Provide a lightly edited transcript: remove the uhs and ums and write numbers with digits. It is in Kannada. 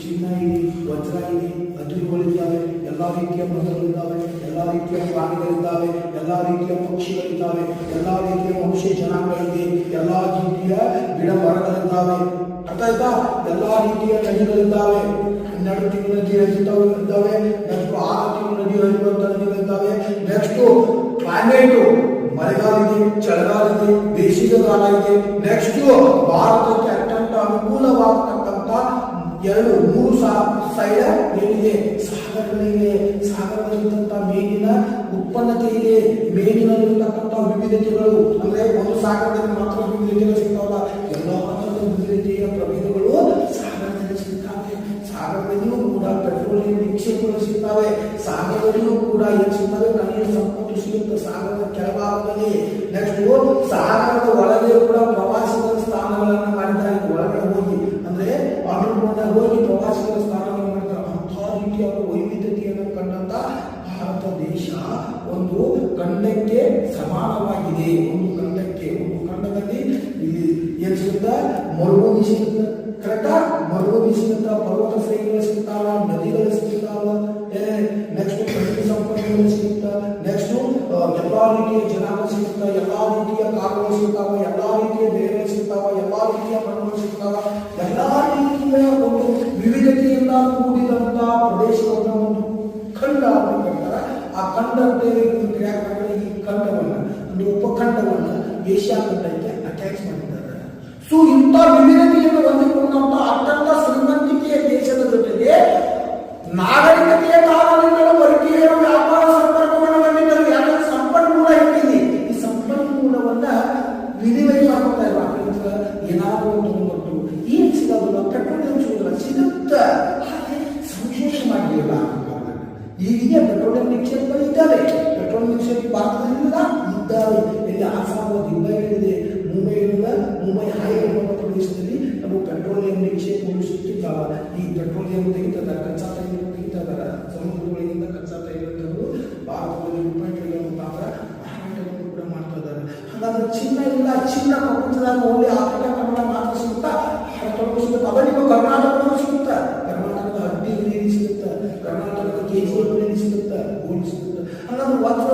ಚಿನ್ನ ಇದೆ, ವಜ್ರ ಇದೆ, ಅದಿರುಗಳಿದ್ದಾವೆ, ಎಲ್ಲ ರೀತಿಯ ಮೃಗಗಳಿದ್ದಾವೆ, ಎಲ್ಲ ರೀತಿಯ ಪ್ರಾಣಿಗಳಿದ್ದಾವೆ, ಎಲ್ಲ ರೀತಿಯ ಪಕ್ಷಿಗಳಿದ್ದಾವೆ, ಎಲ್ಲ ರೀತಿಯ ಮನುಷ್ಯ ಜನಾಂಗಗಳಿದೆ, ಎಲ್ಲ ರೀತಿಯ ಗಿಡ ಮರಗಳಿದ್ದಾವೆ. ಅರ್ಥ ಆಯ್ತಾ? ಎಲ್ಲ ರೀತಿಯ ನದಿಗಳಿದ್ದಾವೆ. 12 ತಿಂಗಳ ನದಿ ಹರಿಯುತ್ತವೆ, ನೆಕ್ಸ್ಟ್ 6 ತಿಂಗಳ ನದಿ ಹರಿಯುವಂತ ನದಿಗಳಿದ್ದಾವೆ. ನೆಕ್ಸ್ಟ್ ಕ್ಲೈಮೇಟ್ ಮಳೆಗಾಲ ಇದೆ, ಚಳಿಗಾಲ ಇದೆ, ಬೇಸಿಗೆಗಾಲ ಇದೆ. ನೆಕ್ಸ್ಟ್ ಭಾರತಕ್ಕೆ ಅತ್ಯಂತ ಅನುಕೂಲವಾಗತಕ್ಕಂತ 2-3 ಸೈಡ್ ಏನಿದೆ, ಸಾಗರಗಳಿವೆ. ಸಾಗರದಲ್ಲಿರ್ತಕ್ಕಂಥ ಮೀನಿನ ಉತ್ಪನ್ನತೆ ಇದೆ, ಮೀನಿನಲ್ಲಿರ್ತಕ್ಕಂಥ ವಿವಿಧತೆಗಳು. ಅಂದ್ರೆ ಒಂದು ಸಾಗರದಲ್ಲಿ ಮಾತ್ರ ವಿವಿಧತೆಗಳು ಸಿಗ್ತಾವಲ್ಲ, ಎಲ್ಲ ವಿವಿಧತೆಯ ಪ್ರಭೇದಗಳು ಸಾಗರದಲ್ಲಿ ಸಿಗ್ತವೆ. ಸಾಗರದಲ್ಲಿಯೂ ಕೂಡ ಪೆಟ್ರೋಲಿಯಂ ನಿಕ್ಷೇಪಗಳು ಸಿಗ್ತವೆ. ಸಾಗರದಲ್ಲಿಯೂ ಕೂಡ ಏನು ಸಿಗ್ತವೆ, ಖನಿಜ ಸಂಪತ್ತು ಸಿಗುತ್ತೆ ಸಾಗರದ ಕೆಳಭಾಗದಲ್ಲಿ. ನೆಕ್ಸ್ಟ್ ಸಾಗರದ ಒಳಗೆ ಕೂಡ ಪ್ರವಾಸಿಗರ ಸ್ಥಾನಗಳನ್ನು ಮಾಡಿದ್ದಾರೆ. ಒಳಗಡೆ ಹೋಗಿ ಅಂದ್ರೆ ಅಂಡರ್ಗ್ರೌಂಡ್ ಹೋಗಿ ಪ್ರವಾಸಿಗರ ಸ್ಥಾನಗಳನ್ನು ಮಾಡ್ತಾರೆ. ಅಂತಹ ರೀತಿಯ ವೈವಿಧ್ಯತೆಯನ್ನು ಕಂಡಂತ ಭಾರತ ದೇಶ ಒಂದು ಖಂಡಕ್ಕೆ ಸಮಾನವಾಗಿದೆ. ಒಂದು ಖಂಡದಲ್ಲಿ ಇಲ್ಲಿ ಏನು ಸಿಗುತ್ತಾ, ಮರುಭೂಮಿ ಸಿಗುತ್ತ, ಕರೆಕ್ಟಾ? ಮರುಭೂಮಿ ಸಿಗುತ್ತಾ, ಪರ್ವತ ಶ್ರೇಣಿಗಳು ಸಿಗ್ತಾವ, ನದಿಗಳು ಸಿಗ್ತಾವ, ನೆಕ್ಸ್ಟ್ ಖನಿಜ ಸಂಪನ್ಮೂಲ ಸಿಗುತ್ತಾ, ನೆಕ್ಸ್ಟ್ ಎಲ್ಲಾ ರೀತಿಯ ಜನಾಂಗ ಸಿಗುತ್ತಾ, ಎಲ್ಲಾ ರೀತಿಯ ಕಾಡುಗಳು ಸಿಗ್ತಾವ, ಎಲ್ಲಾ ರೀತಿಯ ಬೆಳೆಗಳು ಸಿಗ್ತಾವ, ಎಲ್ಲಾ ರೀತಿಯ ಮಣ್ಣುಗಳು ಸಿಗ್ತಾವ. ಎಲ್ಲಾ ರೀತಿಯ ಒಂದು ವಿವಿಧತೆಯಿಂದ ಕೂಡಿದಂತ ಪ್ರದೇಶವನ್ನು ಒಂದು ಖಂಡ ಅಂತ ಕರೀತಾರೆ. ಆ ಖಂಡ ಅಂತ ಈ ಖಂಡವನ್ನ ಒಂದು ಉಪಖಂಡವನ್ನ ಏಷ್ಯಾ ಖಂಡಕ್ಕೆ ಅಟ್ಯಾಚ್ ಮಾಡಿದ್ದಾರೆ. ಸೊ ಇಂಥ ವಿವಿಧತೆಯನ್ನು ಹೊಂದಿಕೊಂಡಂತ ಅತ್ಯಂತ ಶ್ರೀಮಂತಿಕೆಯ ದೇಶದ ಜೊತೆಗೆ ನಾಗರಿಕತೆಯ ಕಾರಣದಿಂದ ಪರಿಚಯರು ವ್ಯಾಪಾರ ಸಂಪರ್ಕವನ್ನು ಹೊಂದಿದ್ದರು. ಯಾಕಂದ್ರೆ ಸಂಪನ್ಮೂಲ ಇಟ್ಟಿದೆ, ಈ ಸಂಪನ್ಮೂಲವನ್ನ ವಿನಿಮಯ ಮಾಡ್ತಾ ಇಲ್ಲ. ಏನಾದರೂ ಒಂದು ಏನ್ ಸಿಗೋದಿಲ್ಲ, ಪೆಟ್ರೋಲಿಯಂ ಸಿಗೋದಿಲ್ಲ, ಸಿಗುತ್ತ ಸಂಶೋಧನೆ ಮಾಡಿಲ್ಲ. ಈಗಿನ ಪೆಟ್ರೋಲಿಯಂ ನಿಕ್ಷೇಪಗಳು ಇದ್ದಾವೆ. ಪೆಟ್ರೋಲಿಯಂ ನಿಕ್ಷೇಪ ಭಾರತದಲ್ಲಿಲ್ಲ, ಇದ್ದಾವೆ. ಇಲ್ಲಿ ಆಸಾಮ ದುಬೈಗಳಿದೆ, ಮುಂಬೈ ಹೈವೇಗಳ ಪ್ರದೇಶದಲ್ಲಿ ನಾವು ಪೆಟ್ರೋಲಿಯಂ ನಿಕ್ಷೇಪಗಳು ಸಿಕ್ಕಿದ್ದಾವೆ. ಈ ಪೆಟ್ರೋಲಿಯಂ ತೆಗಿತದ, ಕಚ್ಚಾ ತೈಲ ತೆಗಿತದ, ಸಮುದ್ರಗಳಿಂದ ಕಚ್ಚಾ ತೈಲಗಳು ಭಾರತದಲ್ಲಿ ರೂಪಾಯಿಗಳ ಮುಖಾಂತರ ಮಾರಾಟವನ್ನು ಕೂಡ ಮಾಡ್ತಾ ಇದ್ದಾರೆ. ಹಾಗಾದ್ರೆ ಚಿನ್ನ ಇಲ್ಲ, ಚಿನ್ನ ಪ್ರಪಂಚದಾಗ ಓನ್ಲಿ ಆಫ್ರಿಕಾ ಖಂಡ ಮಾತ್ರ ಸಿಗುತ್ತಾ? ಸಿಗುತ್ತಾ? ಅವ ನಿಮ್ಮ ಕರ್ನಾಟಕದಲ್ಲೂ ಸಿಗುತ್ತಾ? ಕರ್ನಾಟಕದ ಹಡ್ಡಿ ನೀರು ಸಿಗುತ್ತಾ? ಕರ್ನಾಟಕದ KGF ನೀರು ಸಿಗುತ್ತಾ? ಗೋಲ್ಡ್ ಸಿಗುತ್ತಾ? ಹಾಗಾದ್ರೆ ವಜ್ರ